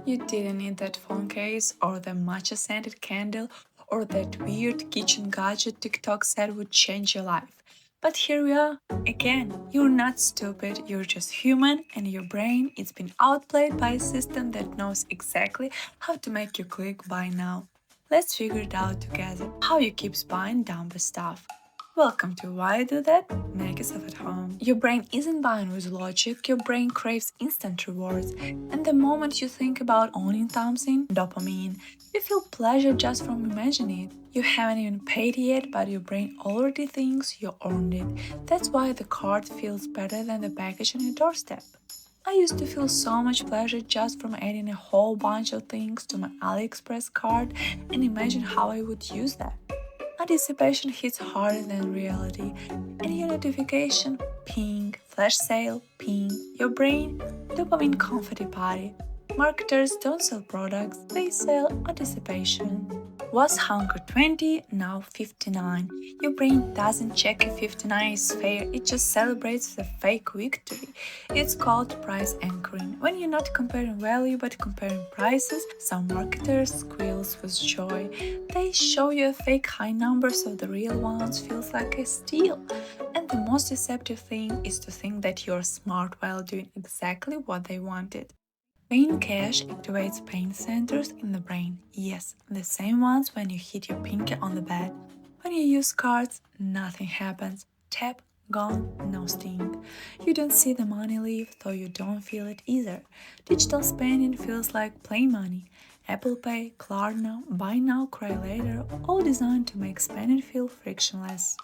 You didn't need that phone case or the matcha scented candle or that weird kitchen gadget TikTok said would change your life. But here we are. Again, you're not stupid, you're just human, and your brain is being outplayed by a system that knows exactly how to make you click buy now. Let's figure it out together. How you keep buying dumb stuff. Welcome to Why I Do That? Make yourself at home. Your brain isn't buying with logic, your brain craves instant rewards. And the moment you think about owning something, dopamine, you feel pleasure just from imagining it. You haven't even paid yet, but your brain already thinks you earned it. That's why the card feels better than the package on your doorstep. I used to feel so much pleasure just from adding a whole bunch of things to my AliExpress cart and imagine how I would use that. Anticipation hits harder than reality. Any notification, ping, flash sale, ping, your brain, dopamine confetti party. Marketers don't sell products, they sell anticipation. Was hunger 20, now 59. Your brain doesn't check if 59 is fair, it just celebrates the fake victory. It's called price anchoring. When you're not comparing value but comparing prices, some marketers squeals with joy. They show you a fake high number so the real ones feels like a steal. And the most deceptive thing is to think that you're smart while doing exactly what they wanted. Pain cache activates pain centers in the brain. Yes, the same ones when you hit your pinky on the bed. When you use cards, nothing happens. Tap, gone, no sting. You don't see the money leave, though you don't feel it either. Digital spending feels like play money. Apple Pay, Klarna, Buy Now, Cry Later, all designed to make spending feel frictionless.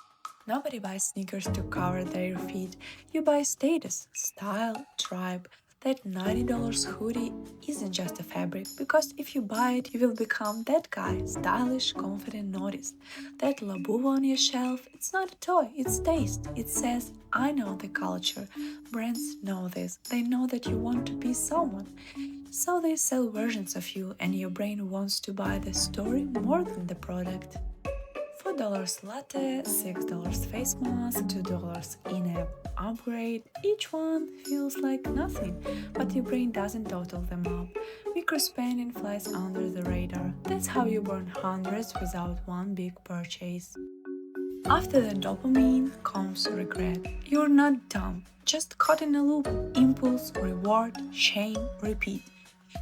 Nobody buys sneakers to cover their feet. You buy status, style, tribe. That $90 hoodie isn't just a fabric, because if you buy it, you will become that guy, stylish, confident, noticed. That Labubu on your shelf, it's not a toy, it's taste. It says, I know the culture. Brands know this. They know that you want to be someone. So they sell versions of you, and your brain wants to buy the story more than the product. $4 latte, $6 face mask, $2 in-app upgrade. Each one feels like nothing, but your brain doesn't total them up. Microspending flies under the radar. That's how you burn hundreds without one big purchase. After the dopamine comes regret. You're not dumb, just caught in a loop. Impulse, reward, shame, repeat.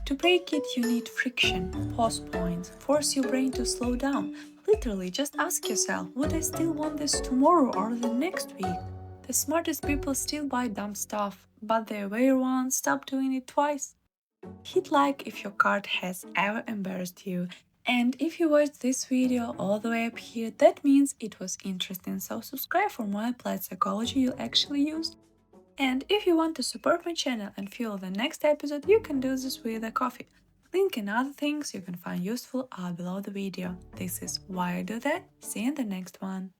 To break it, you need friction, pause points, force your brain to slow down. Literally, just ask yourself, would I still want this tomorrow or the next week? The smartest people still buy dumb stuff, but the aware ones stop doing it twice. Hit like if your card has ever embarrassed you. And if you watched this video all the way up here, that means it was interesting, so subscribe for more applied psychology you'll actually use. And if you want to support my channel and fuel the next episode, you can do this with a coffee. Link and other things you can find useful are below the video. This is Why I Do That. See you in the next one.